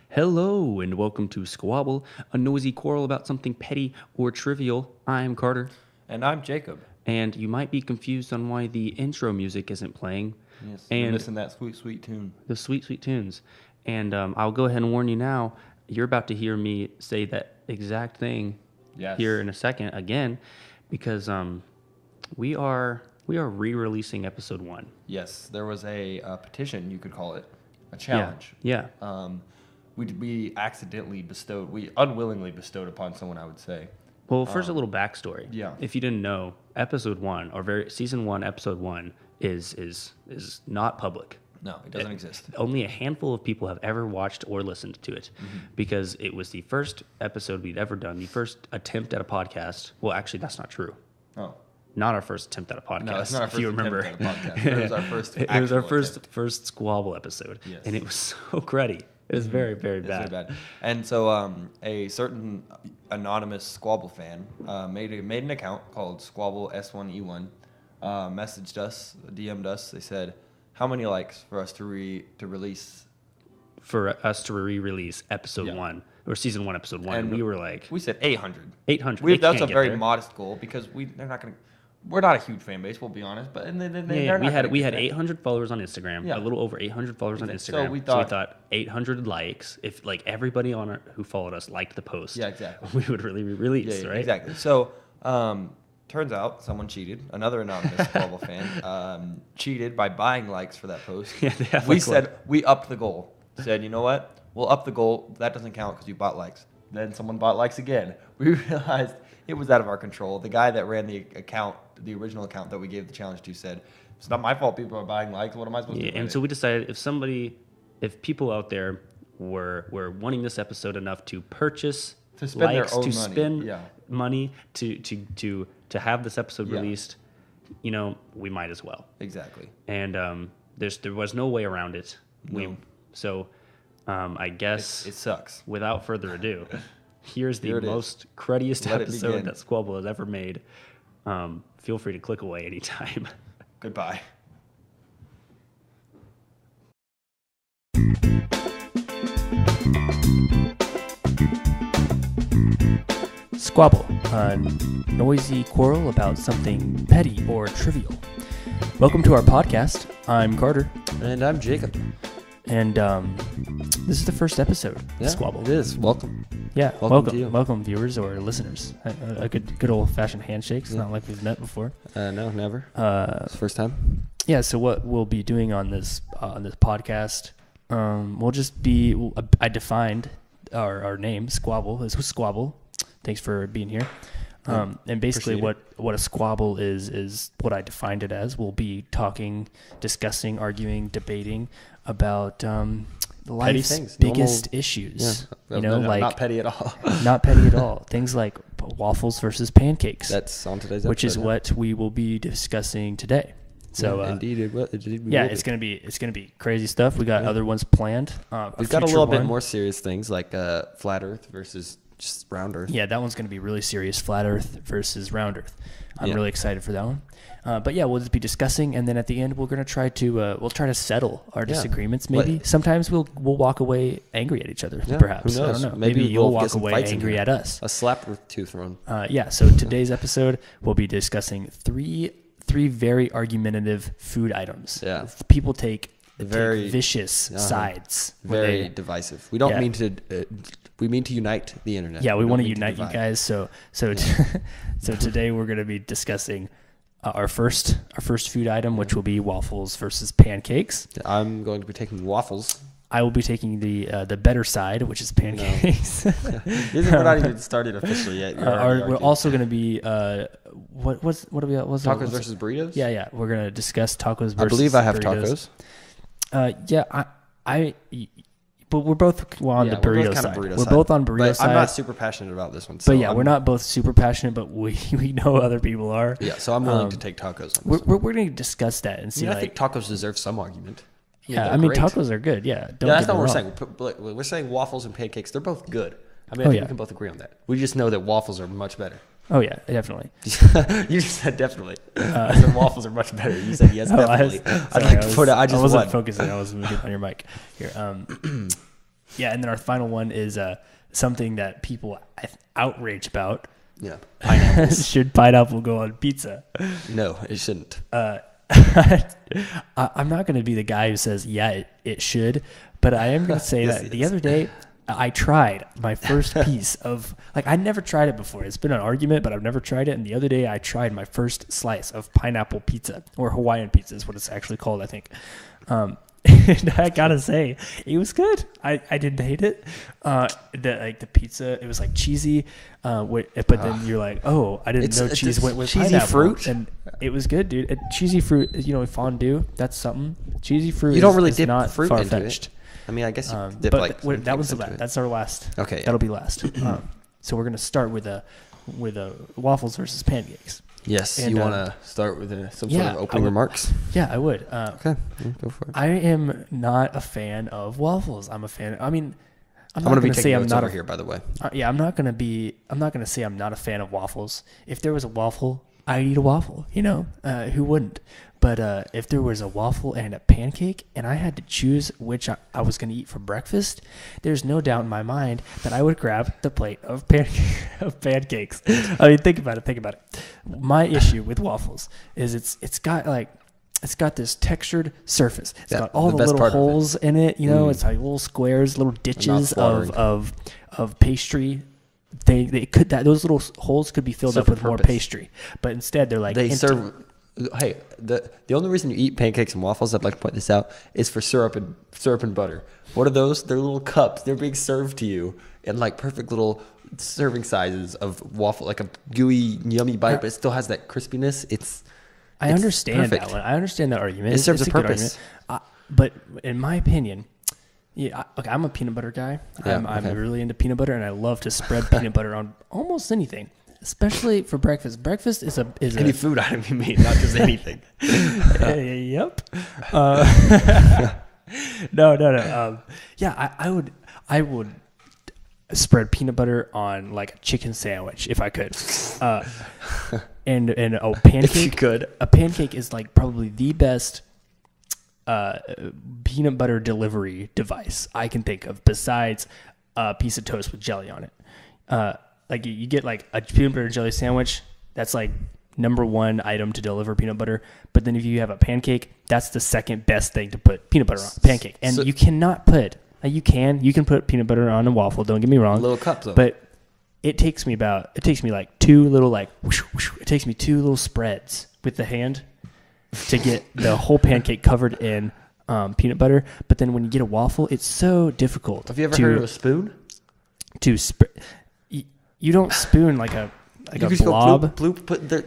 Hello and welcome to Squabble, a noisy quarrel about something petty or trivial. I'm Carter, And I'm Jacob. and you might be confused on why the intro music isn't playing. Yes, and you're missing that sweet, sweet tune. the sweet, sweet tunes. And I'll go ahead and warn you now, you're about to hear me say that exact thing Yes. here in a second again, because we are re-releasing episode 1. Yes, there was a petition, you could call it, a challenge. Yeah. We unwillingly bestowed upon someone, I would say. Well, first a little backstory. Yeah. If you didn't know, episode 1 or season 1, episode 1 is not public. No, it doesn't exist. Only a handful of people have ever watched or listened to it because it was the first episode we'd ever done, the first attempt at a podcast. Well, actually, that's not true. Oh. Not our first attempt at a podcast. No, it's not our if first you attempt remember. at a podcast. It was our first It was our actual first Squabble episode, Yes. and it was so cruddy. It was very, very It's bad. very bad. And so a certain anonymous Squabble fan made an account called Squabble S1E1, messaged us, DM'd us. They said, how many likes for us to release? For us to re-release episode Yeah. 1 or season 1, episode 1, And we were like We said 800. 800. That's a very modest goal because we're not a huge fan base, we'll be honest. But we had 800 followers on Instagram, Yeah. a little over 800 followers on So Instagram. we So we thought- thought 800 likes. If like everybody who followed us liked the post, Yeah, exactly. we would really release, right? Exactly. So turns out someone cheated. Another anonymous Squabble fan cheated by buying likes for that post. Yeah, they have We like said we upped the goal. Said, you know what? We'll up the goal. That doesn't count because you bought likes. Then someone bought likes again. We realized it was out of our control. The guy that ran the account, the original account that we gave the challenge to, said, it's not my fault people are buying likes. What am I supposed to Yeah, do? and with so it?" we decided if people out there were wanting this episode enough to purchase To spend their likes, own to money, spend yeah. money to have this episode Yeah. released, we might as well. Exactly. And there was no way around it. No. I guess It sucks. without further ado, here's the Here it is. most cruddiest Let it episode begin. that Squabble has ever made. Feel free to click away anytime. Goodbye. Squabble, a noisy quarrel about something petty or trivial. Welcome to our podcast. I'm Carter, And I'm Jacob. and this is the first episode of Squabble. It is. Welcome. Yeah, Welcome to you. welcome viewers or listeners. A good old fashioned handshake. It's not like we've met before. No, never. It's the first time. Yeah. So what we'll be doing on this podcast, we'll just be. I defined our name Squabble. This was Squabble. Thanks for being here. And basically what a squabble is what I defined it as. We'll be talking, discussing, arguing, debating about life's things, biggest issues. Not petty at all. Not petty at all. Things like waffles versus pancakes, That's on today's episode. which is what we will be discussing today. So indeed, we it's gonna be crazy stuff. We got other ones planned. We've got a little bit more serious things like flat Earth versus just round Earth. Yeah, that one's going to be really serious. Flat Earth versus round Earth. I'm Yeah. really excited for that one. But yeah, we'll just be discussing, and then at the end, we're going to try to settle our disagreements. Maybe sometimes we'll walk away angry at each other. Yeah, Perhaps who knows? I don't know. Maybe You'll we'll get walk some away fights in angry here. at us. A slap with tooth thrown. Yeah. So today's episode, we'll be discussing three very argumentative food items. Yeah. People take Very- vicious sides. when Very they- divisive. We don't Yeah. mean to. We mean to unite the internet. Yeah, we don't want to mean unite you divide. guys. So today we're going to be discussing our first food item, which will be waffles versus pancakes. I'm going to be taking waffles. I will be taking the better side, which is pancakes. We're not even started officially yet. We're also going to be what do we tacos versus burritos. Yeah. We're going to discuss tacos versus. I believe I have burritos. tacos. But we're both on the we're both burrito kinda side. burrito we're side. both on burrito But side. I'm not super passionate about this one. but So yeah, we're not both super passionate, but we know other people are. Yeah, so I'm willing to take tacos on We're, this one. we're going to discuss that and see. I like, think tacos deserve some argument. yeah, they're I mean, great. tacos are good. Yeah, don't Yeah, that's get not me what wrong. we're saying. We're saying waffles and pancakes. They're both good. I mean, I Oh, think yeah. we can both agree on that. We just know that waffles are much better. Oh yeah, definitely. You just said definitely. I said waffles are much better. You said yes, Oh, definitely. sorry, I'd like to put it. I just wasn't won. focusing. I wasn't on your mic here. Yeah, and then our final one is something that people outrage about. Yeah. Pineapples. Should pineapple go on pizza? No, it shouldn't. I'm not going to be the guy who says, yeah, it should, but I am going to say Yes, that it the is. other day I tried my first piece of, like, I'd never tried it before. It's been an argument, but I've never tried it. And the other day I tried my first slice of pineapple pizza, or Hawaiian pizza is what it's actually called, I think. And I gotta say, it was good. I didn't hate it. The pizza, it was like cheesy, but then you're like, oh, I didn't know It's cheese went with cheesy pineapple. fruit. And it was good, dude. Cheesy fruit, fondue. That's something. Cheesy fruit. You don't really is dip not fruit into far-fetched. it. I mean, I guess you dip But like. that some was the things last. into it. That's our last. Okay, yeah. That'll be last. So we're gonna start with waffles versus pancakes. Yes, And, you want to start with some sort yeah, of I opening would- remarks? Yeah, I would. Okay, go for it. I am not a fan of waffles. I'm a fan. I mean, I'm I'm not going to be gonna say taking I'm notes not over a here, by the way. yeah, I'm not gonna say I'm not a fan of waffles. If there was a waffle, I'd eat a waffle. Who wouldn't? But if there was a waffle and a pancake, and I had to choose which I was gonna eat for breakfast, there's no doubt in my mind that I would grab the plate of pancakes. I mean, think about it. My issue with waffles is it's got this textured surface. It's Yeah, got all the the best little part of it. holes in it. It's like little squares, little ditches slaughtering. of pastry. Those little holes could be filled Serve up with a more purpose. pastry, but instead they're like They empty. serve. Hey, the only reason you eat pancakes and waffles, I'd like to point this out, is for syrup and butter. What are those? They're little cups. They're being served to you in like perfect little serving sizes of waffle, like a gooey, yummy bite, but it still has that crispiness. I it's understand perfect. that one. I understand that argument. It serves It's a good purpose. argument. But in my opinion, yeah, I'm a peanut butter guy. Yeah, I'm okay. really into peanut butter, and I love to spread peanut butter on almost anything, especially for breakfast. Breakfast is Any food item you mean, not just anything. Yep. No. Yeah, I would spread peanut butter on like a chicken sandwich if I could. And a pancake. If you could. A pancake is like probably the best peanut butter delivery device I can think of, besides a piece of toast with jelly on it. Like you get like a peanut butter and jelly sandwich, that's like number one item to deliver peanut butter. But then if you have a pancake, that's the second best thing to put peanut butter on pancake. And So- you cannot put, you can put peanut butter on a waffle. Don't get me wrong. Little cups, though. But it takes me like two little whoosh, whoosh, it takes me two little spreads with the hand to get the whole pancake covered in peanut butter. But then when you get a waffle, it's so difficult. Have you ever heard of a spoon? You don't spoon like a You a just blob. go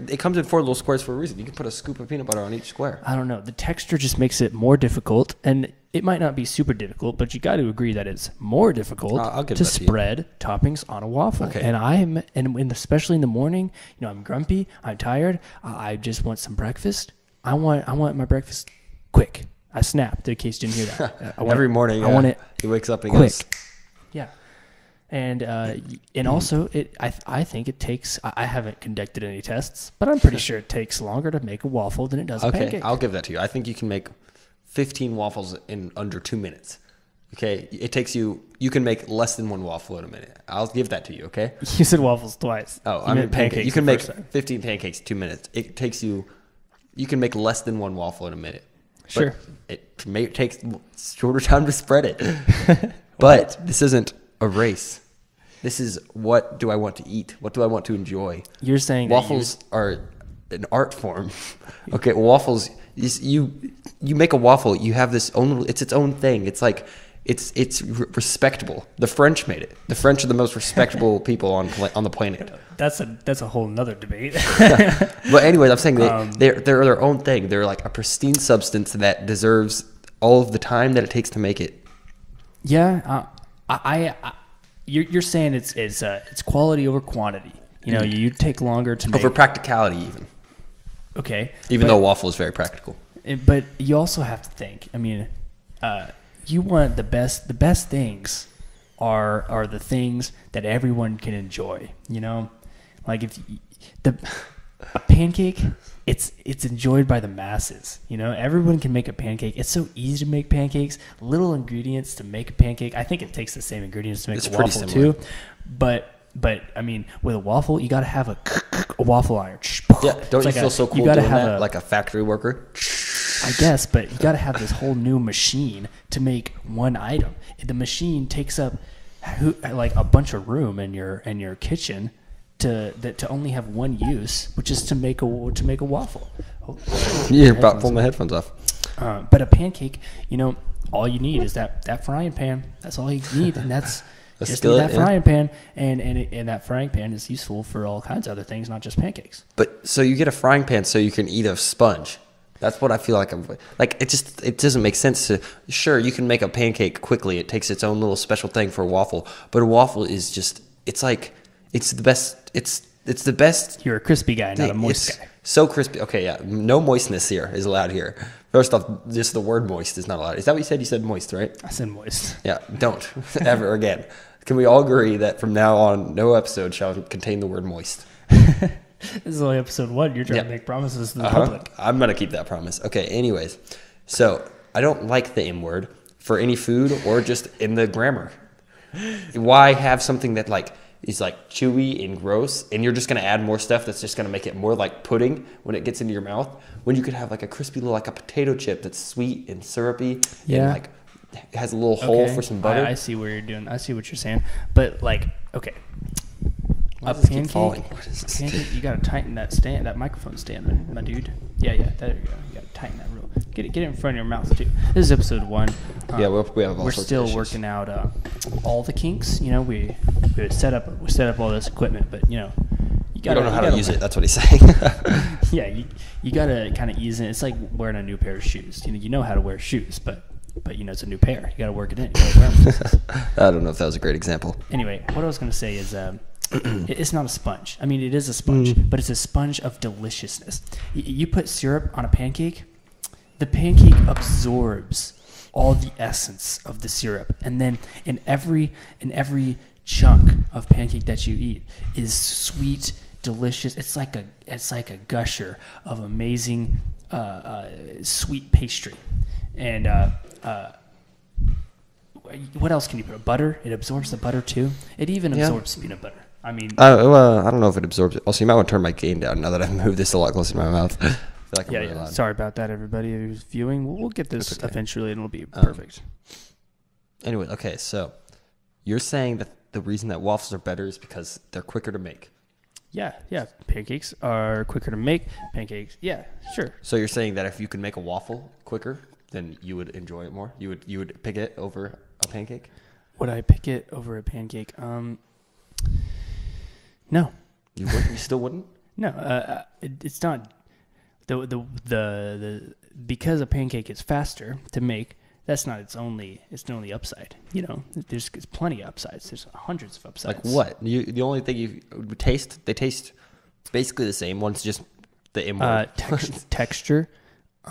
it comes in 4 little squares for a reason. You can put a scoop of peanut butter on each square. I don't know. The texture just makes it more difficult, and it might not be super difficult, but you got to agree that it's more difficult I'll give to that to you. spread toppings on a waffle. Okay. And especially in the morning, I'm grumpy, I'm tired, I just want some breakfast. I want my breakfast quick. I snapped in case you didn't hear that. I want Every morning, I want it he wakes up and quick. goes, Yeah. And also I think it takes, I haven't conducted any tests, but I'm pretty sure it takes longer to make a waffle than it does a okay, pancake. I'll give that to you. I think you can make 15 waffles in under 2 minutes. Okay, it takes you can make less than 1 waffle in a minute. I'll give that to you, okay? You said waffles twice. Oh, You I mean meant pancakes. You can the make first time. 15 pancakes 2 minutes. It takes you can make less than 1 waffle in a minute. But Sure. it takes shorter time to spread it. But this isn't a race. This is, what do I want to eat? What do I want to enjoy? You're saying Waffles are an art form. Okay, waffles, you make a waffle, you have this own, it's its own thing. It's like, it's respectable. The French made it. The French are the most respectable people on the planet. that's a whole nother debate. But anyways, I'm saying they're their own thing. They're like a pristine substance that deserves all of the time that it takes to make it. Yeah, you're saying it's quality over quantity. You take longer to make. Over practicality, even. Okay. Even though waffle is very practical. But you also have to think. I mean, you want the best. The best things are the things that everyone can enjoy. Like a pancake, it's enjoyed by the masses. You know, everyone can make a pancake. It's so easy to make pancakes. Little ingredients to make a pancake. I think it takes the same ingredients to make It's a pretty waffle similar. too. But I mean, with a waffle, you got to have a waffle iron. Yeah, don't It's you like feel so cool you gotta doing have that? Like a factory worker? I guess, but you got to have this whole new machine to make one item. The machine takes up like a bunch of room in your kitchen to only have one use, which is to make a waffle. You're about to pull my headphones off. But a pancake, you know, all you need is that frying pan. That's all you need, and that's A just skillet, need that yeah. frying pan, and that frying pan is useful for all kinds of other things, not just pancakes. But so you get a frying pan so you can eat a sponge. That's what I feel like it doesn't make sense to. Sure, you can make a pancake quickly. It takes its own little special thing for a waffle. But a waffle is just, it's the best. It's the best. You're a crispy guy, not a thing. moist It's guy. so crispy. Okay, yeah. No moistness here is allowed here. First off, just the word moist is not allowed. Is that what you said? You said moist, right? I said moist. Yeah, don't ever again. Can we all agree that from now on, no episode shall contain the word moist? This is only episode 1. You're trying Yeah. to make promises to the public. I'm going to keep that promise. Okay, anyways. So, I don't like the M word for any food or just in the grammar. Why have something that is chewy and gross, and you're just going to add more stuff that's just going to make it more like pudding when it gets into your mouth, when you could have like a crispy little, like a potato chip that's sweet and syrupy Yeah. and has a little hole Okay. for some butter. I see where you're doing. I see what you're saying. But okay. Why A does this keep pancake, falling? What is this? pancake, you gotta tighten that stand, that microphone stand, my dude. Yeah, there you go. You gotta tighten that real. Get it in front of your mouth too. This is episode 1. Yeah, we have all We're sorts of still issues. working out all the kinks. You know, we set up all this equipment, but you know, you I gotta. don't know how you to gotta- use it. That's what he's saying. Yeah, you gotta kind of ease in. It's like wearing a new pair of shoes. You know how to wear shoes, but you know it's a new pair. You gotta work it in. You gotta wear 'em. I don't know if that was a great example. Anyway, what I was going to say is it's not a sponge. I mean, it is a sponge, but it's a sponge of deliciousness. You put syrup on a pancake, the pancake absorbs all the essence of the syrup. And then in every chunk of pancake that you eat is sweet, delicious. It's like a gusher of amazing sweet pastry. And what else can you put? Butter. It absorbs the butter too. It even Yeah. absorbs peanut butter. I mean, I don't know if it absorbs it. Also, you might want to turn my gain down now that I've moved this a lot closer to my mouth. I feel like I'm really loud. Sorry about that, everybody who's viewing. We'll get this That's okay. eventually, and it'll be perfect. Anyway, okay, so you're saying that the reason that waffles are better is because they're quicker to make. Yeah. Pancakes are quicker to make. Pancakes, yeah, sure. So you're saying that if you could make a waffle quicker, then you would enjoy it more. You would pick it over a pancake. Would I pick it over a pancake? No. You would. You still wouldn't. No, it's not the because a pancake is faster to make. That's not its only upside. You know, there's plenty of upsides. There's hundreds of upsides. Like what? The only thing you would taste, they taste basically the same. One's just the M word. Texture.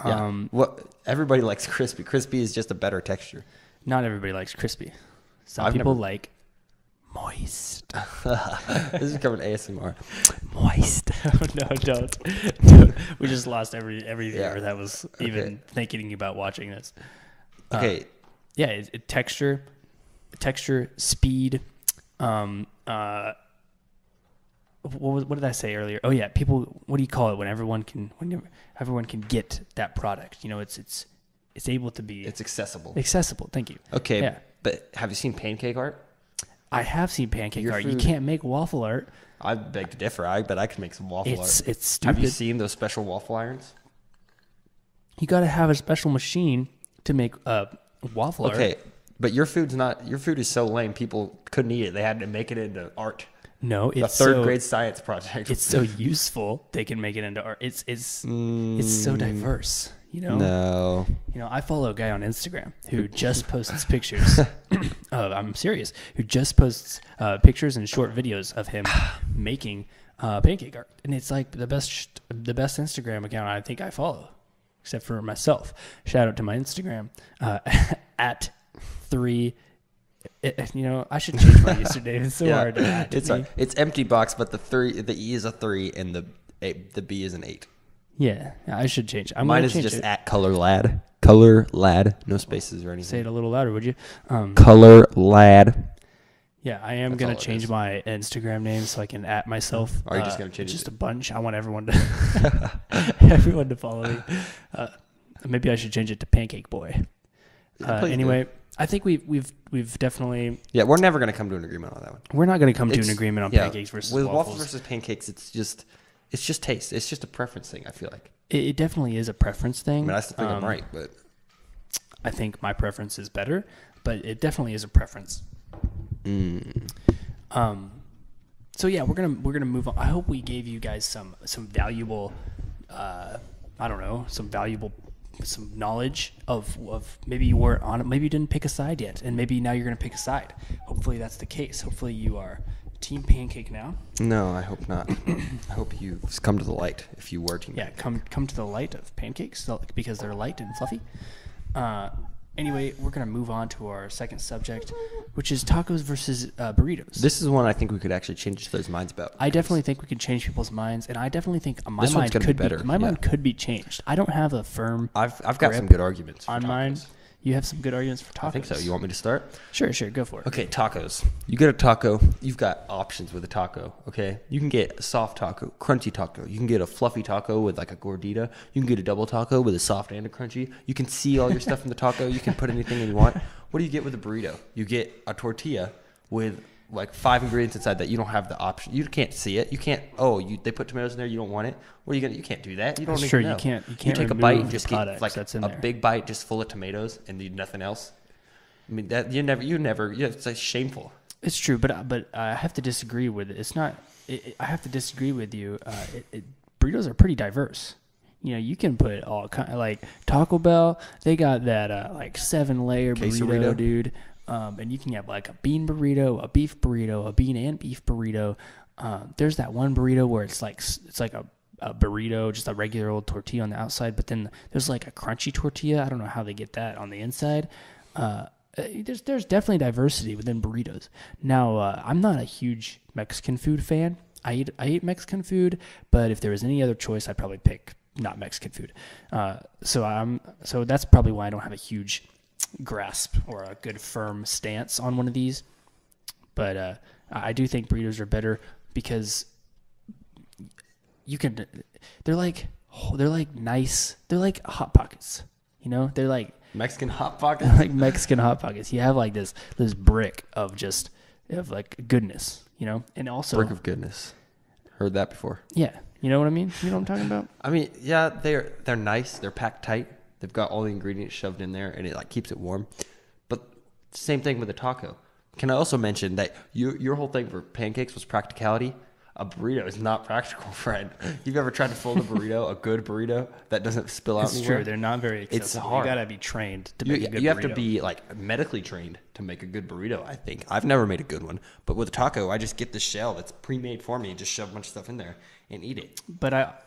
Yeah. What everybody likes crispy. Crispy is just a better texture. Not everybody likes crispy. Some I've people never- like moist. This is coming ASMR. Moist. No, don't. We just lost every viewer Yeah. that was even thinking about watching this. Okay. Yeah, texture, speed. What did I say earlier? Oh yeah, people. What do you call it when everyone can get that product? You know, it's able to be It's accessible. accessible. Thank you. Okay. Yeah. But have you seen pancake art? I have seen pancake Your art. You food- can't make waffle art. I beg to differ. I bet I can make some waffle art. It's stupid. Have you seen those special waffle irons? You got to have a special machine to make waffle art. Okay, but your food is so lame. People couldn't eat it. They had to make it into art. No, A it's third grade science project. It's so useful. They can make it into art. It's so diverse. You know. No. You know, I follow a guy on Instagram who just posts pictures. I'm serious. Who just posts pictures and short videos of him making pancake art, and it's like the best Instagram account I think I follow, except for myself. Shout out to my Instagram at 3. You know, I should change my username. It's so hard to add. It's empty box, but the E is a 3, and the The B is an 8. Yeah, I should change. I'm Mine gonna is change just it. at Color Lad. Color Lad. No spaces or anything. Say it a little louder, would you? Color Lad. Yeah, I am That's gonna all it change is. my Instagram name so I can at myself. Are you just gonna change it just to- a bunch? I want everyone to everyone to follow me. Maybe I should change it to Pancake Boy. please Anyway, I think we've definitely Yeah, we're never gonna come to an agreement on that one. we're not gonna come to an It's- agreement on yeah, pancakes versus with waffles. waffles versus pancakes. It's just taste. It's just a preference thing. I feel like. It definitely is a preference thing. I mean, I still think I'm right, but I think my preference is better, but it definitely is a preference. So yeah, we're gonna move on. I hope we gave you guys some valuable, some knowledge of maybe you weren't on it, maybe you didn't pick a side yet, and maybe now you're gonna pick a side. Hopefully that's the case. Hopefully you are Team Pancake now. no, I hope not. I hope you come to the light if you were team. Yeah, come to the light of pancakes because they're light and fluffy. Anyway, we're gonna move on to our second subject, which is tacos versus burritos. This is one I think we could actually change those minds about. I definitely think we could change people's minds, and I definitely think my This one's mind gonna be could better, my mind yeah. could be changed. I don't have a firm I've got some grip good arguments for on tacos. mine. You have some good arguments for tacos. I think so. You want me to start? Sure, go for it. Okay, tacos. You get a taco. You've got options with a taco. Okay, you can get a soft taco, crunchy taco. You can get a fluffy taco with like a gordita. You can get a double taco with a soft and a crunchy. You can see all your stuff in the taco. You can put anything you want. What do you get with a burrito? You get a tortilla with like 5 ingredients inside that you don't have the option. You can't see it. You can't. They put tomatoes in there. You don't want it. What are you gonna? You can't do that. You don't That's even true, know. you can't take a remove bite and the just get products like that's in a there. big bite just full of tomatoes and need nothing else. I mean that you never. Yeah, it's like shameful. It's true, but I have to disagree with it. It's not. I have to disagree with you. Burritos are pretty diverse. You know, you can put all kind like Taco Bell. They got that like 7-layer burrito, Quesarito. dude. And you can have like a bean burrito, a beef burrito, a bean and beef burrito. There's that one burrito where it's like a burrito, just a regular old tortilla on the outside, but then there's like a crunchy tortilla. I don't know how they get that on the inside. There's definitely diversity within burritos. Now, I'm not a huge Mexican food fan. I eat Mexican food, but if there was any other choice, I'd probably pick not Mexican food. So that's probably why I don't have a huge grasp or a good firm stance on one of these. But I do think burritos are better because they're like nice. They're like Hot Pockets. You know, they're like Mexican hot pockets. like Mexican Hot Pockets. You have like this brick of like goodness, you know, and also Brick of goodness. Heard that before. yeah, you know what I mean. You know what I'm talking about? I mean, yeah, they're nice. They're packed tight. They've got all the ingredients shoved in there, and it like keeps it warm. But same thing with a taco. Can I also mention that your whole thing for pancakes was practicality? A burrito is not practical, friend. You've ever tried to fold a burrito, a good burrito that doesn't spill out It's anywhere? true. They're not very accessible. It's hard. You gotta be trained to make a good You have to burrito. be like medically trained to make a good burrito. I think I've never made a good one, but with a taco, I just get the shell that's pre-made for me, and just shove a bunch of stuff in there and eat it. But at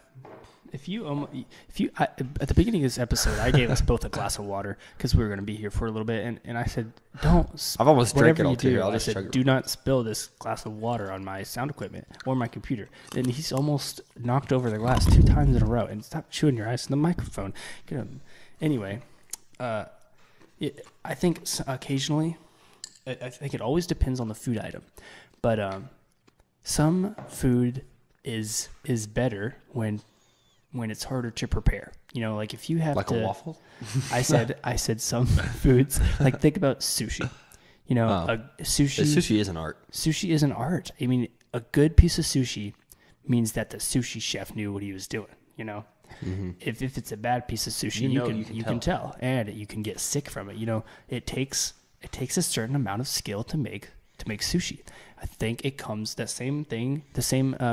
the beginning of this episode, I gave us both a glass of water because we were going to be here for a little bit, and I said, "Don't." I've almost drank whatever it all you too. do, I'll I just chug said, it. "Do not spill this glass of water on my sound equipment or my computer." And he's almost knocked over the glass 2 times in a row. And stop chewing your ice in the microphone. Get him. Anyway, I think occasionally, I think it always depends on the food item, but some food is better when it's harder to prepare. You know, like if you have Like to, a waffle? I said some foods, like think about sushi. You know, Sushi is an art. Sushi is an art. I mean, a good piece of sushi means that the sushi chef knew what he was doing, you know? If it's a bad piece of sushi, you can tell, and you can get sick from it. You know, it takes a certain amount of skill to make sushi. I think it comes the same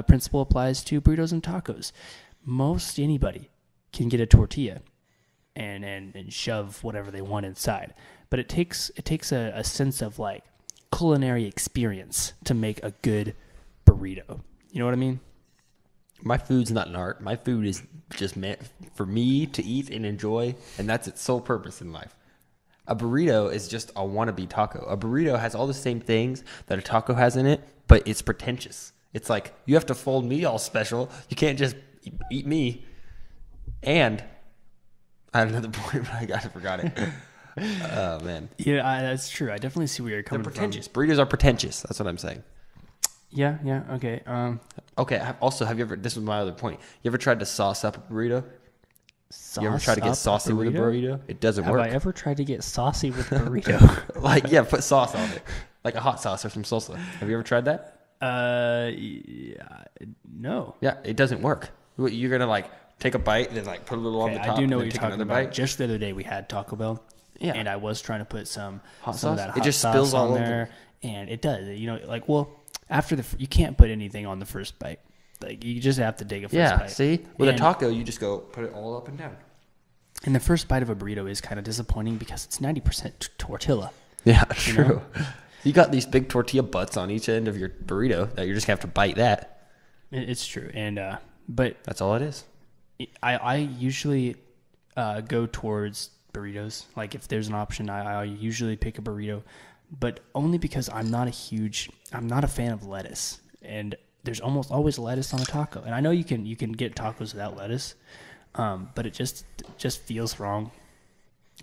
principle applies to burritos and tacos. Most anybody can get a tortilla and shove whatever they want inside, but it takes a sense of like culinary experience to make a good burrito. You know what I mean? My food's not an art. My food is just meant for me to eat and enjoy, and that's its sole purpose in life. A burrito is just a wannabe taco. A burrito has all the same things that a taco has in it, but it's pretentious. It's like, you have to fold me all special. You can't just eat me. And I had another point, but I forgot it. Oh man, Yeah, that's true. I definitely see where you're they're coming pretentious. Burritos are pretentious. That's what I'm saying. from. Yeah, okay. Okay. Have you ever? This was my other point. You ever tried to sauce up a burrito? You ever try to get saucy with a burrito? It doesn't Have work. I ever tried to get saucy with burrito? Like, yeah, put sauce on it, like a hot sauce or some salsa. Have you ever tried that? Yeah, no. Yeah, it doesn't work. You're gonna like take a bite, then like put a little on Okay, the top. I do know and what then you're take talking another about. bite. Just the other day we had Taco Bell. Yeah. And I was trying to put some Hot of sauce? that It hot just sauce spills on all over. there, and it does. You know, like after you can't put anything on the first bite. Like you just have to take a first Yeah, bite. see, with And- a taco, you just go put it all up and down. And the first bite of a burrito is kind of disappointing because it's 90% tortilla. Yeah, You true. know? You got these big tortilla butts on each end of your burrito that you're just gonna have to bite that. It's true, and but That's all it is. I usually go towards burritos. Like if there's an option, I usually pick a burrito, but only because I'm not a fan of lettuce, and there's almost always lettuce on a taco. And I know you can get tacos without lettuce, but it just feels wrong.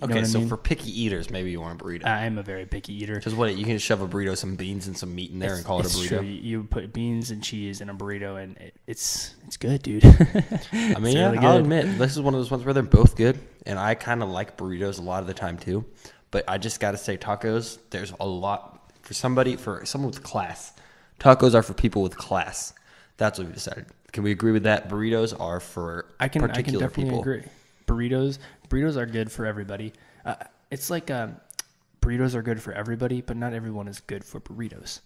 You know Okay, what I so mean? for picky eaters, maybe you want a burrito. I am a very picky eater. Just what you can shove a burrito, some beans, and some meat in there, and call it a It's burrito. true. You put beans and cheese in a burrito, and it's good, dude. I mean, yeah, really I'll good. admit this is one of those ones where they're both good, and I kind of like burritos a lot of the time too. But I just got to say, tacos. There's a lot for someone with class. Tacos are for people with class. That's what we decided. Can we agree with that? Burritos are for I can particular definitely people. agree. Burritos are good for everybody. It's like burritos are good for everybody, but not everyone is good for burritos.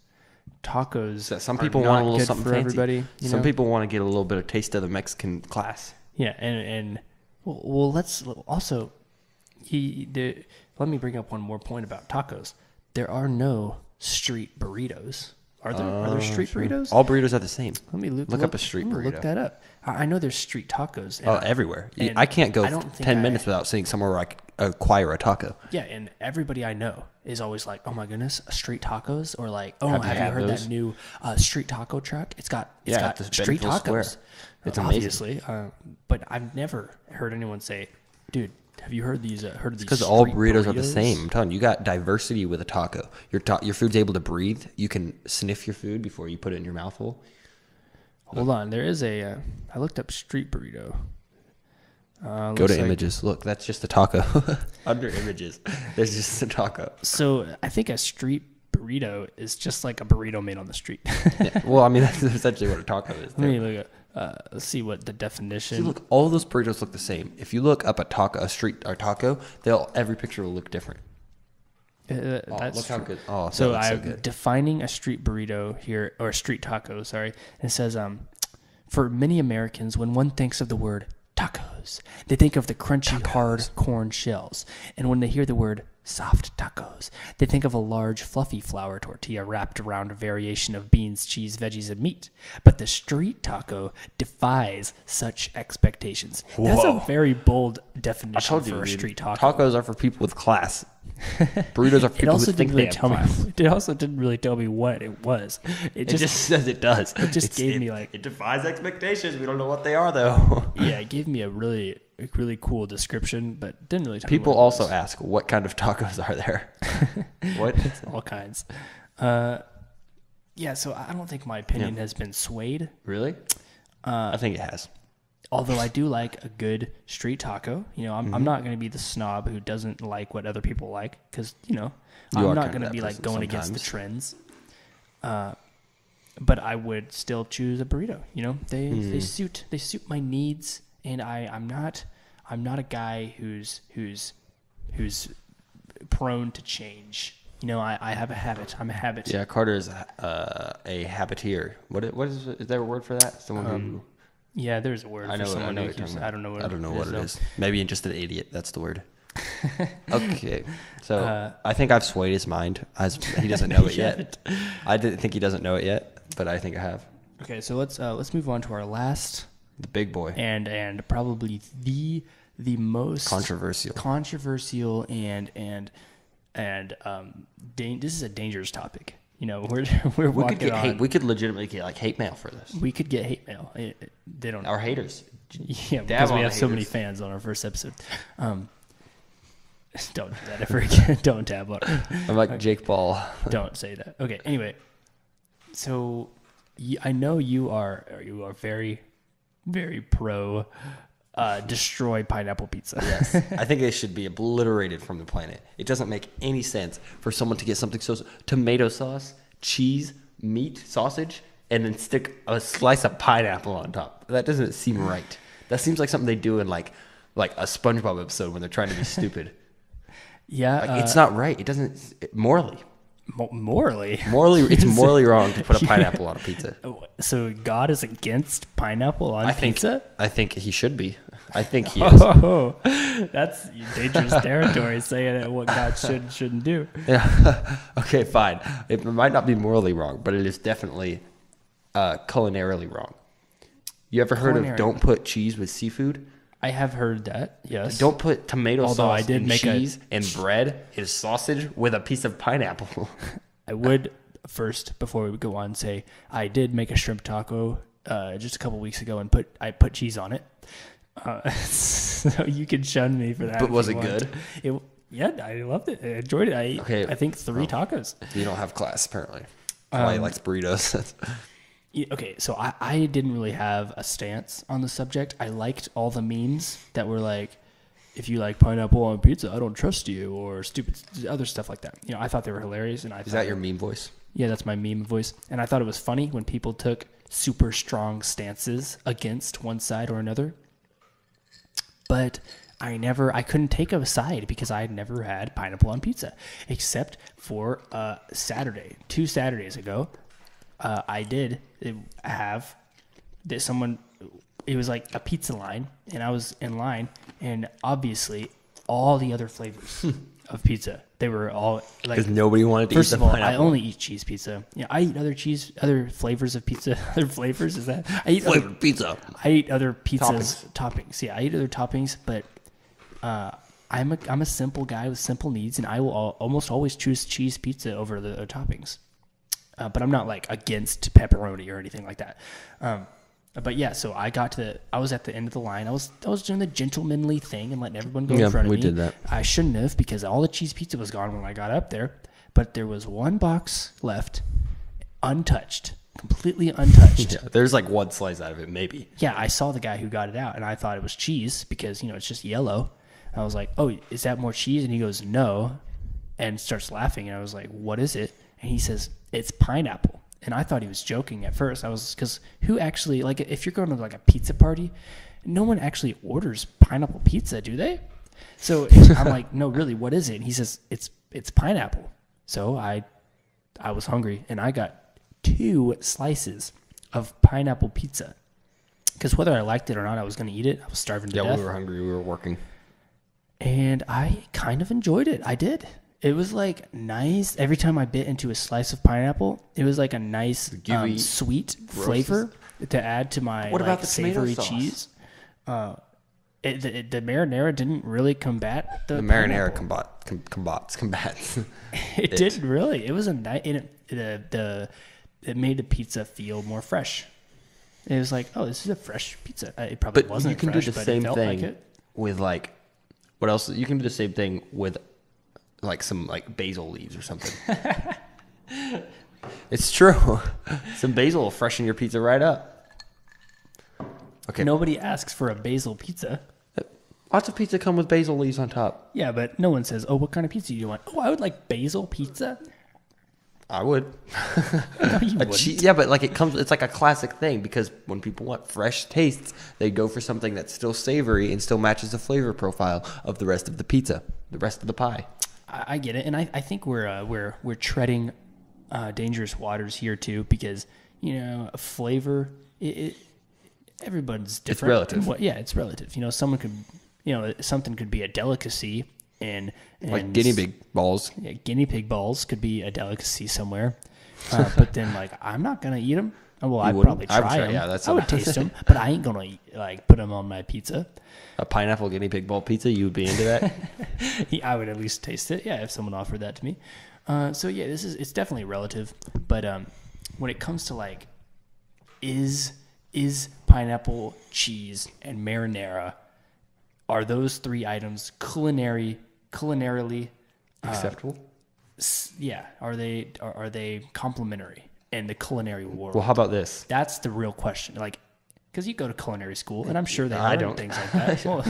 Tacos. So some are people not want a little good something for fancy. everybody. You Some know? people want to get a little bit of taste of the Mexican class. Yeah, and well, let's also let me bring up one more point about tacos. There are no street burritos. Are there street burritos? All burritos are the same. Let me Look up a street I'm gonna burrito. Look that up. I know there's street tacos. and Oh, I- everywhere. and I can't go I don't think 10 minutes without seeing somewhere where I could acquire a taco. Yeah, and everybody I know is always like, "Oh my goodness, street tacos," or like, "Oh, Have have you you had heard those? that new street taco truck? It's got Yeah, at the street Bentonville tacos." Square. It's amazing. Obviously, but I've never heard anyone say, "Dude, have you heard these? Because all street burritos are the same. I'm telling you, you got diversity with a taco. Your food's able to breathe. You can sniff your food before you put it in your mouth hole. Hold on, there is a. I looked up street burrito. Go Looks to like- images. Look, that's just a taco. Under images, there's just a taco. So I think a street burrito is just like a burrito made on the street. Yeah, well, I mean, that's essentially what a taco is. Let me look at. Let's see what the definition. See, look, all those burritos look the same. If you look up a taco, every picture will look different. That's look how true. good. Oh, that So looks so I'm good. defining a street burrito here, or a street taco, sorry. It says, for many Americans, when one thinks of the word tacos, they think of the crunchy, hard corn shells. And when they hear the word soft tacos, they think of a large, fluffy flour tortilla wrapped around a variation of beans, cheese, veggies, and meat. But the street taco defies such expectations. That's a Whoa. very bold I definition told for you, a dude, street taco. tacos are for people with class. Burritos are for It people also who think didn't they really have tell me. class. It also didn't really tell me what it was. It just says it does. It just gave me like It defies expectations. We don't know what they are though. yeah, it gave me a really cool description, but didn't really tell People me what it also was. ask, what kind of tacos are there? What? all kinds. Yeah, so I don't think my opinion has been swayed. Really? I think it has. Although I do like a good street taco. You know, Mm-hmm. I'm not going to be the snob who doesn't like what other people like because, you know, You are I'm not kind of going to that be like person going against the sometimes. trends. But I would still choose a burrito. You know, they Mm-hmm. suit my needs, and I'm not a guy who's prone to change. You know, I have a habit. I'm a habit. Yeah, Carter is a habiteer. What is there a word for that? Someone who Yeah, there's a word I for know. someone I know who what you're keeps- talking I don't know what I don't know what it though. is. Maybe just an idiot. That's the word. Okay, so I think I've swayed his mind. As he doesn't know it yet. I didn't think he doesn't know it yet, but I think I have. Okay, so let's move on to our last The big boy. and probably the most Controversial. and this is a dangerous topic. You know, we're We walking could get on. hate. We could legitimately get like hate mail for this. We could get hate mail. They don't. Our haters. Yeah, Dab because we on have the so many haters. fans on our first episode. Don't do that ever again. Don't tab on it. I'm like Jake Paul. Don't say that. Okay. Anyway, so I know you are very, very pro destroy pineapple pizza. Yes, I think they should be obliterated from the planet. It doesn't make any sense for someone to get something so tomato sauce, cheese, meat, sausage, and then stick a slice of pineapple on top. That doesn't seem right. That seems like something they do in like a SpongeBob episode when they're trying to be stupid. Yeah, Like it's not right. It doesn't morally. Morally. It's morally wrong to put a pineapple on a pizza. So God is against pineapple on pizza? I think he should be. I think he is. Oh, that's dangerous territory saying what God should and shouldn't do. Yeah. Okay, fine. It might not be morally wrong, but it is definitely culinarily wrong. You ever heard Culinary. of don't put cheese with seafood? I have heard that, yes. Don't put tomato Although sauce I did and make cheese and bread and sausage with a piece of pineapple. I would first, before we go on, say I did make a shrimp taco just a couple weeks ago and I put cheese on it. So you can shun me for that. But if was you it want. good? Yeah, I loved it. I enjoyed it. I ate, Okay. I think 3 tacos. You don't have class, apparently. That's why he likes burritos. Okay, so I didn't really have a stance on the subject. I liked all the memes that were like, if you like pineapple on pizza, I don't trust you, or stupid other stuff like that. You know, I thought they were hilarious. And Is that your meme voice? Yeah, that's my meme voice. And I thought it was funny when people took super strong stances against one side or another. But I couldn't take a side because I had never had pineapple on pizza, except for Saturday. 2 Saturdays ago, I did have that someone. It was like a pizza line, and I was in line, and obviously all the other flavors of pizza, they were all like. Because nobody wanted to eat First the of all, I pineapple. only eat cheese pizza. Yeah, I eat other flavors of pizza. Other flavors is that I eat Flavored pizza. I eat other pizzas toppings. Yeah, I eat other toppings, but I'm a simple guy with simple needs, and I will almost always choose cheese pizza over the toppings. But I'm not like against pepperoni or anything like that. But yeah, so I was at the end of the line. I was doing the gentlemanly thing and letting everyone go in front of me. we did that. I shouldn't have, because all the cheese pizza was gone when I got up there. But there was one box left, untouched, completely untouched. Yeah, there's like one slice out of it, maybe. Yeah, I saw the guy who got it out, and I thought it was cheese because, it's just yellow. I was like, oh, is that more cheese? And he goes, no, and starts laughing. And I was like, what is it? And he says, it's pineapple. And I thought he was joking at first. Because who actually, like, if you're going to like a pizza party, no one actually orders pineapple pizza, do they? So I'm like, no, really, what is it? And he says, it's pineapple. So I was hungry, and I got 2 slices of pineapple pizza. Because whether I liked it or not, I was going to eat it. I was starving to death. Yeah, we were hungry. We were working. And I kind of enjoyed it. I did. It was like nice. Every time I bit into a slice of pineapple, it was like a nice Gooey sweet flavor to add to my What about the tomato savory sauce? cheese. The marinara didn't really combat the marinara pineapple. combats. It didn't really. It was a nice. It made the pizza feel more fresh. It was like, oh, this is a fresh pizza. It probably But wasn't you can fresh, do the but same it felt thing like it. with like, what else? You can do the same thing with like some like basil leaves or something. It's true. Some basil will freshen your pizza right up. Okay. Nobody asks for a basil pizza. Lots of pizza come with basil leaves on top. Yeah, but no one says, oh, what kind of pizza do you want? Oh, I would like basil pizza. I would. No, you wouldn't. Yeah, but like it's like a classic thing because when people want fresh tastes, they go for something that's still savory and still matches the flavor profile of the rest of the pizza, the rest of the pie. I get it, and I think we're treading dangerous waters here too, because flavor everybody's different. relative. It's relative. Someone could something could be a delicacy, and Like guinea pig balls. Yeah, guinea pig balls could be a delicacy somewhere, but then like I'm not gonna eat them. Well, I'd wouldn't? probably I would try try- them. yeah, that's I would taste them, but I ain't gonna put them on my pizza. A pineapple guinea pig ball pizza, you would be into that? I would at least taste it. Yeah, if someone offered that to me. So yeah, it's definitely relative, but when it comes to like, is pineapple, cheese, and marinara, are those three items culinarily Acceptable. yeah, are they complementary in the culinary world? Well, how about this? That's the real question. Like, because you go to culinary school, and I'm sure they I learn don't. things like that. Well,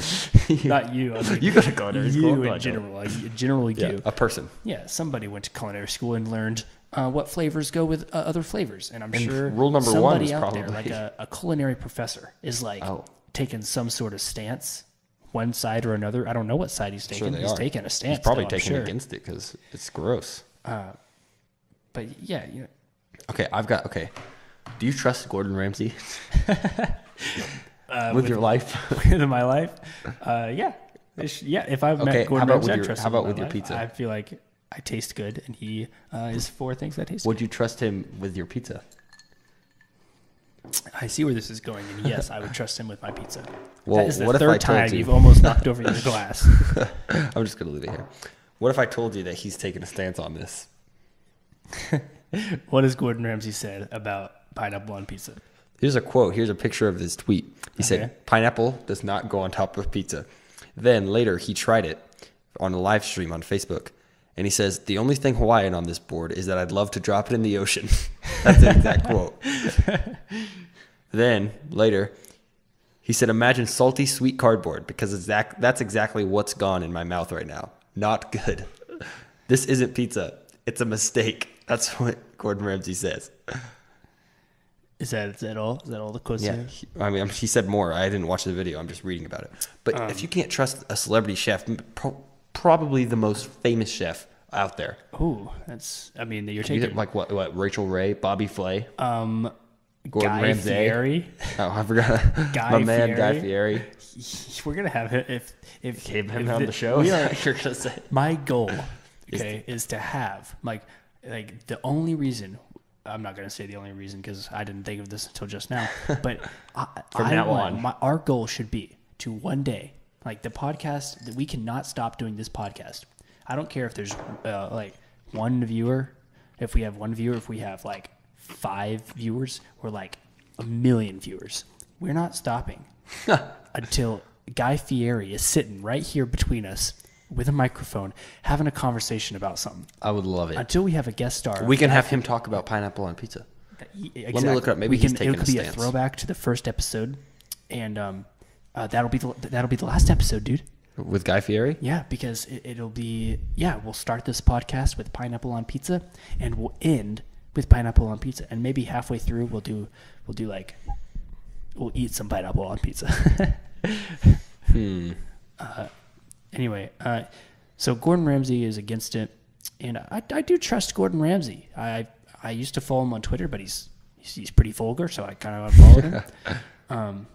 not you. I was like, You go to culinary school? You No, I in don't. general, like, generally Yeah, do. a person. Yeah, somebody went to culinary school and learned what flavors go with other flavors, and I'm And sure rule number somebody one was out there, probably- like a culinary professor, is like Oh. taking some sort of stance, one side or another. I don't know what side he's taking. They He's are. taking a stance. He's probably though, I'm taking sure. against it because it's gross. But yeah, Okay, Okay. Do you trust Gordon Ramsay with your life? in my life, yeah. Yeah, if I've Okay, met Gordon how about Ramsay, with I your- trust how him about my with your life. pizza? I feel like I taste good, and he is for things that taste Would you trust him with your pizza? good. I see where this is going, and yes, I would trust him with my pizza. Well, That is the what if I third told time you- you've almost knocked over your glass. I'm just gonna leave it here. What if I told you that he's taking a stance on this? What has Gordon Ramsay said about pineapple on pizza? Here's a quote. Here's a picture of his tweet. He Okay. said, "Pineapple does not go on top of pizza." Then later he tried it on a live stream on Facebook, and he says, "The only thing Hawaiian on this board is that I'd love to drop it in the ocean." That's the exact quote. Then later, he said, "Imagine salty, sweet cardboard because that's exactly what's gone in my mouth right now. Not good. This isn't pizza. It's a mistake." That's what Gordon Ramsay says. Is that all? Is that all the quotes? Yeah, there? he said more. I didn't watch the video. I'm just reading about it. But if you can't trust a celebrity chef, probably the most famous chef out there, Ooh, that's. I mean, you're you taking get like what? Rachel Ray, Bobby Flay, Gordon Guy Ramsay. Fieri. Oh, I forgot. Guy My man, Guy Fieri. Fieri. We're gonna have him if Came him if on the show. We are, You're gonna say. my goal, okay, is to have like the only reason. I'm not gonna say the only reason because I didn't think of this until just now. But From now on. our goal should be to one day, like the podcast, that we cannot stop doing this podcast. I don't care if there's like one viewer, if we have one viewer, if we have like 5 viewers, or like 1 million viewers. We're not stopping until Guy Fieri is sitting right here between us with a microphone, having a conversation about something. I would love it. Until we have a guest star. We can have him talk about pineapple on pizza. Exactly. Let me look it up. Maybe he's taking it could a be a stance. throwback to the first episode, and that'll be the last episode, dude. With Guy Fieri? Yeah, because it'll be we'll start this podcast with pineapple on pizza, and we'll end with pineapple on pizza, and maybe halfway through we'll eat some pineapple on pizza. Anyway, so Gordon Ramsay is against it, and I do trust Gordon Ramsay. I used to follow him on Twitter, but he's pretty vulgar, so I kind of unfollowed him.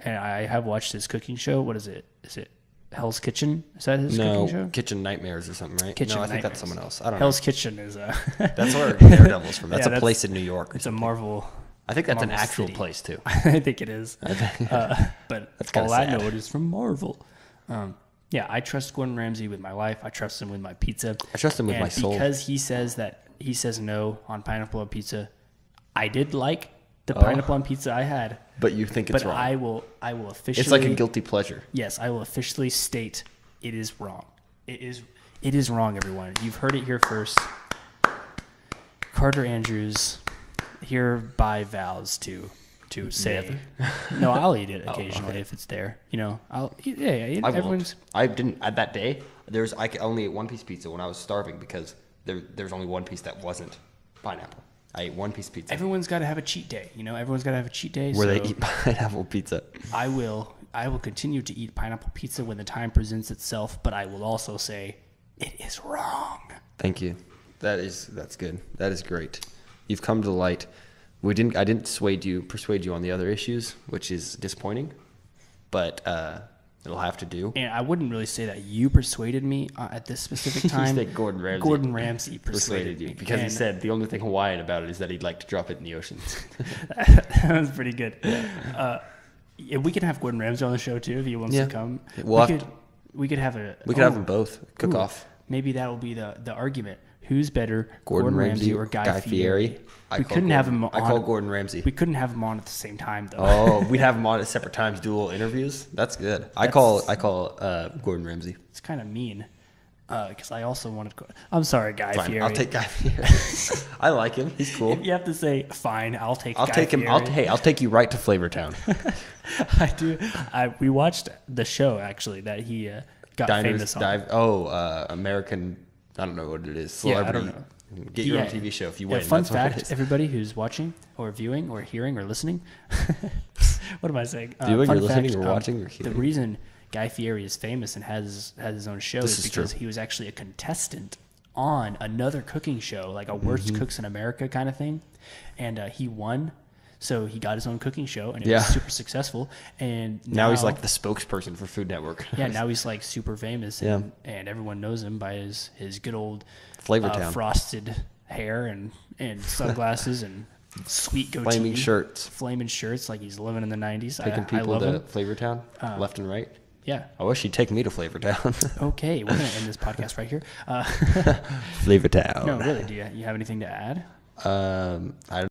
And I have watched his cooking show. What is it? Is it Hell's Kitchen? Is that his cooking show? No, Kitchen Nightmares or something, right? Kitchen no, I think Nightmares. that's someone else. I don't Hell's Kitchen is know. That's where Daredevil's from. That's Yeah, a place in New York. it's a Marvel. I think that's an Marvel actual City. place too. I think it is. But kinda all I sad. know it is from Marvel. Yeah, I trust Gordon Ramsay with my life. I trust him with my pizza. I trust him with And my soul. because he says no on pineapple on pizza. I did like the Oh. pineapple on pizza I had, But you think it's but wrong. I will officially. It's like a guilty pleasure. Yes, I will officially state it is wrong. It is wrong, everyone. You've heard it here first. Carter Andrews hereby vows to say no. I'll eat it occasionally if it's there. You know, I'll eat. Yeah, I everyone's. won't. I didn't at that day. I could only ate one piece pizza when I was starving because there's only one piece that wasn't pineapple. I ate one piece pizza. Everyone's got to have a cheat day. You know, everyone's got to have a cheat day. Where so they eat pineapple pizza. I will continue to eat pineapple pizza when the time presents itself, but I will also say it is wrong. Thank you. That's good. That is great. You've come to the light. I didn't persuade you on the other issues, which is disappointing, but it'll have to do. And I wouldn't really say that you persuaded me at this specific time. You said Gordon Ramsay. Gordon Ramsay persuaded you me. because he And said the only thing Hawaiian about it is that he'd like to drop it in the ocean. that was pretty good. Yeah, we can have Gordon Ramsay on the show too if he wants Yeah. to come. We'll have we could have a. We could have them both cook ooh, off. Maybe that will be the argument. Who's better, Gordon Ramsay or Guy Fieri? I We call couldn't have him I on- call Gordon Ramsay. We couldn't have them on at the same time, though. Oh, we'd have them on at separate times, dual interviews. That's good. I call Gordon Ramsay. It's kind of mean because I also wanted. I'm sorry, Guy Fine, Fieri. I'll take Guy Fieri. I like him. He's cool. If you have to say fine, I'll take. I'll Guy take him. Fieri. I'll take you right to Flavortown. I do. We watched the show actually that he got famous on. American. I don't know what it is. Yeah, I Celebrity. don't know. Get your own TV show if you win. Fun That's what it fact, is. everybody who's watching or viewing or hearing or listening. What am I saying? Viewing fun or listening fact, or watching or The hearing. reason Guy Fieri is famous and has his own show This is is because true. he was actually a contestant on another cooking show, like a Worst Mm-hmm. Cooks in America kind of thing, and he won. So he got his own cooking show, and it Yeah. was super successful. And Now he's like the spokesperson for Food Network. yeah, now he's like super famous, Yeah. and everyone knows him by his good old Flavortown. frosted hair and sunglasses and sweet goatee, Flaming shirts. flaming shirts, like he's living in the '90s. Taking I people love to him. Flavortown, left and right. Yeah. I wish he'd take me to Flavortown. Okay, we're gonna end this podcast right here. Flavortown. No, really, do you have anything to add? I